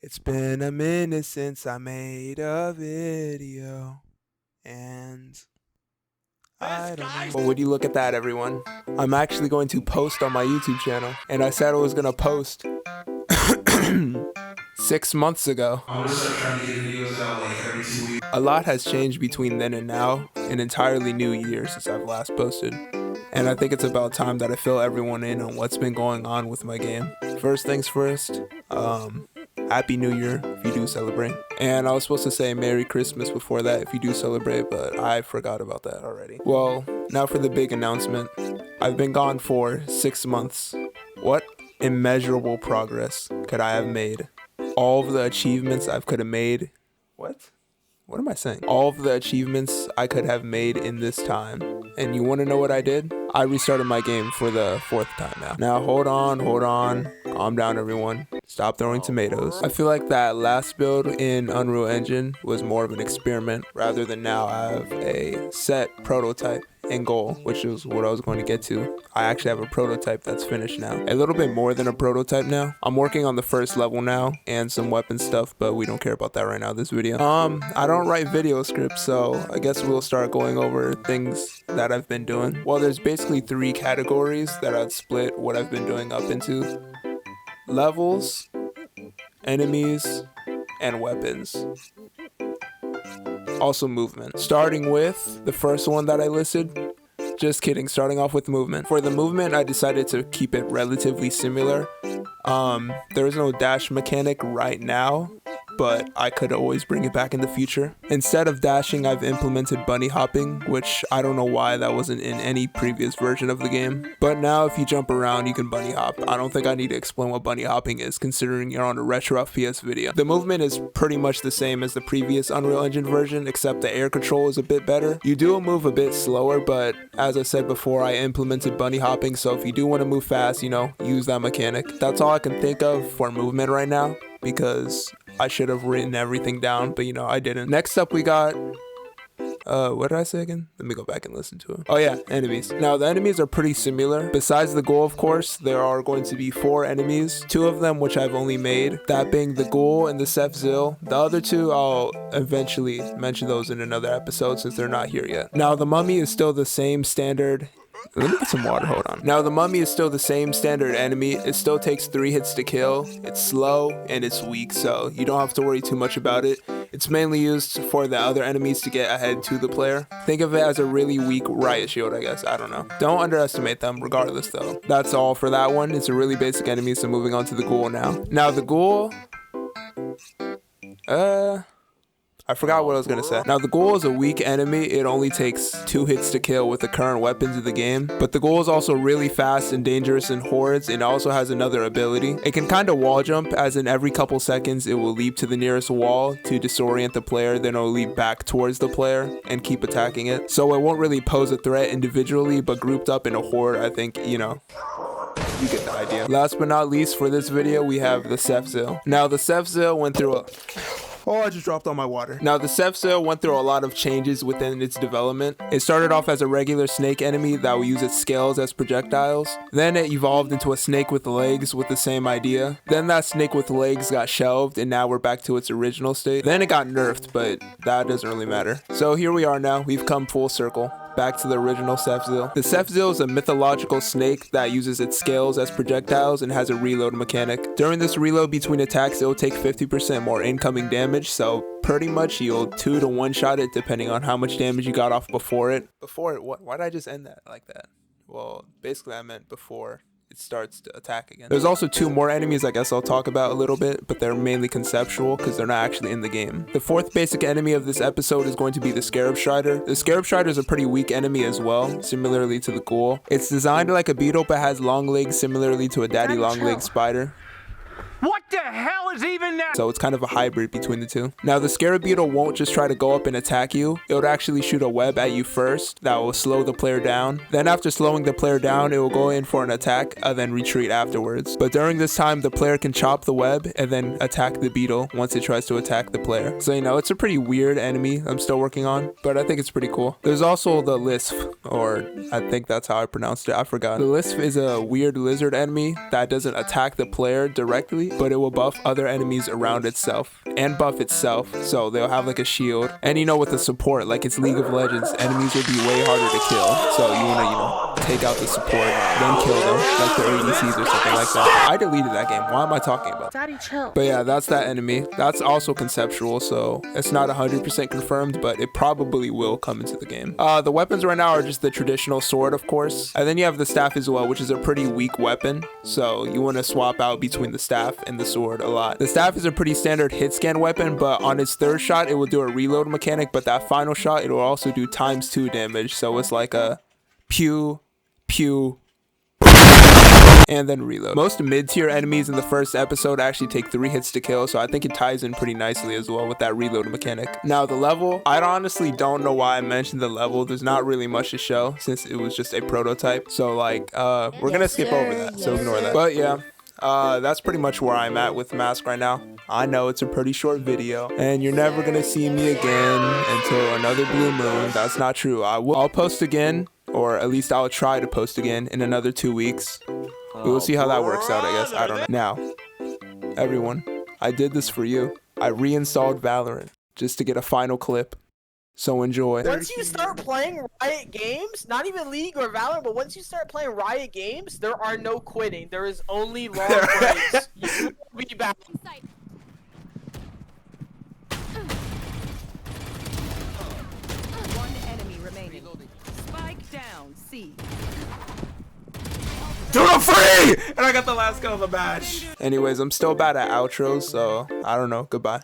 It's been a minute since I made a video, and I don't know. Well, would you look at that, everyone? I'm actually going to post on my YouTube channel, and I said I was going to post 6 months ago. I'm gonna start trying to get videos out like every 2 weeks. A lot has changed between then and now, an entirely new year since I've last posted. And I think it's about time that I fill everyone in on what's been going on with my game. First things first, Happy New Year if you do celebrate. And I was supposed to say Merry Christmas before that if you do celebrate, but I forgot about that already. Well, now for the big announcement. I've been gone for 6 months. What immeasurable progress could I have made? All of the achievements I could have made. What am I saying? All of the achievements I could have made in this time. And you want to know what I did? I restarted my game for the 4th time now. Now, hold on. Calm down, everyone. Stop throwing tomatoes. I feel like that last build in Unreal Engine was more of an experiment rather than now I have a set prototype and goal, which is what I was going to get to. I actually have a prototype that's finished now. A little bit more than a prototype now. I'm working on the first level now and some weapon stuff, but we don't care about that right now, this video. I don't write video scripts, so I guess we'll start going over things that I've been doing. Well, there's basically 3 categories that I'd split what I've been doing up into: levels, enemies, and weapons. Also movement. Starting with the first one that I listed. Just kidding, starting off with movement. For the movement, I decided to keep it relatively similar. There is no dash mechanic right now, but I could always bring it back in the future. Instead of dashing, I've implemented bunny hopping, which I don't know why that wasn't in any previous version of the game. But now if you jump around, you can bunny hop. I don't think I need to explain what bunny hopping is, considering you're on a retro FPS video. The movement is pretty much the same as the previous Unreal Engine version, except the air control is a bit better. You do move a bit slower, but as I said before, I implemented bunny hopping, so if you do want to move fast, use that mechanic. That's all I can think of for movement right now, because I should have written everything down, but I didn't. Next up we got, what did I say again? Let me go back and listen to it. Oh yeah, enemies. Now the enemies are pretty similar. Besides the ghoul, of course, there are going to be 4 enemies. 2 of them which I've only made, that being the ghoul and the SEPH'ZIL. The other 2, I'll eventually mention those in another episode since they're not here yet. Now the mummy is still the same standard. Let me get some water, hold on. Now the mummy is still the same standard enemy. It still takes 3 hits to kill. It's slow and it's weak, so you don't have to worry too much about it. It's mainly used for the other enemies to get ahead to the player. Think of it as a really weak riot shield, I guess. I don't know. Don't underestimate them regardless though. That's all for that one. It's a really basic enemy, so moving on to the ghoul now. Now the ghoul, I forgot what I was going to say. Now, the ghoul is a weak enemy. It only takes 2 hits to kill with the current weapons of the game. But the ghoul is also really fast and dangerous in hordes, and also has another ability. It can kind of wall jump, as in every couple seconds, it will leap to the nearest wall to disorient the player, then it will leap back towards the player and keep attacking it. So it won't really pose a threat individually, but grouped up in a horde, I think, you get the idea. Last but not least for this video, we have the SEPH'ZIL. Now, the SEPH'ZIL went through a... Oh, I just dropped all my water. Now, the SEPH'ZIL went through a lot of changes within its development. It started off as a regular snake enemy that will use its scales as projectiles. Then it evolved into a snake with legs with the same idea. Then that snake with legs got shelved, and now we're back to its original state. Then it got nerfed, but that doesn't really matter. So here we are now. We've come full circle. Back to the original SEPH'ZIL. The SEPH'ZIL is a mythological snake that uses its scales as projectiles and has a reload mechanic. During this reload between attacks, it will take 50% more incoming damage, so pretty much you'll 2 to 1 shot it depending on how much damage you got off before it. What? Why did I just end that like that? Well, basically I meant before it starts to attack again. There's also 2 more enemies I guess I'll talk about a little bit, but they're mainly conceptual because they're not actually in the game. The 4th basic enemy of this episode is going to be the SCARAB STRIDER. The SCARAB STRIDER is a pretty weak enemy as well, similarly to the ghoul. It's designed like a beetle but has long legs similarly to a daddy long leg spider. What the hell is even that? So it's kind of a hybrid between the 2. Now the SCARAB beetle won't just try to go up and attack you. It would actually shoot a web at you first that will slow the player down. Then after slowing the player down, it will go in for an attack and then retreat afterwards. But during this time, the player can chop the web and then attack the beetle once it tries to attack the player. So it's a pretty weird enemy I'm still working on, but I think it's pretty cool. There's also the LISPH, or I think that's how I pronounced it. I forgot. The LISPH is a weird lizard enemy that doesn't attack the player directly. but it will buff other enemies around itself and buff itself. So they'll have like a shield. And you know, with the support, like it's League of Legends, enemies will be way harder to kill. So you wanna, you know, take out the support, then kill them, like their ADCs or something like that. I deleted that game. Why am I talking about? Daddy, chill. But yeah, that's that enemy. That's also conceptual, so it's not 100% confirmed, but it probably will come into the game. The weapons right now are just the traditional sword, of course. And then you have the staff as well, which is a pretty weak weapon. So you want to swap out between the staff and the sword a lot. The staff is a pretty standard hit scan weapon, but on its third shot, it will do a reload mechanic, but that final shot, it will also do ×2 damage. So it's like a pew, pew, and then reload. Most mid-tier enemies in the first episode actually take 3 hits to kill, so I think it ties in pretty nicely as well with that reload mechanic. Now the level, I honestly don't know why I mentioned the level. There's not really much to show since it was just a prototype. So like, we're gonna skip over that, so ignore that. But yeah, that's pretty much where I'm at with Mask right now. I know it's a pretty short video, and you're never gonna see me again until another blue moon. That's not true. I'll post again, or at least I'll try to post again in another 2 weeks. We'll see how that works out, I guess. I don't know. Now, everyone, I did this for you. I reinstalled Valorant just to get a final clip. So enjoy. Once you start playing Riot games, not even League or Valorant, but once you start playing Riot games, there are no quitting. There is only long breaks. You will be back. One enemy remaining. Spike down, C. Dude, I'm free! And I got the last kill of the match. Anyways, I'm still bad at outros, so I don't know. Goodbye.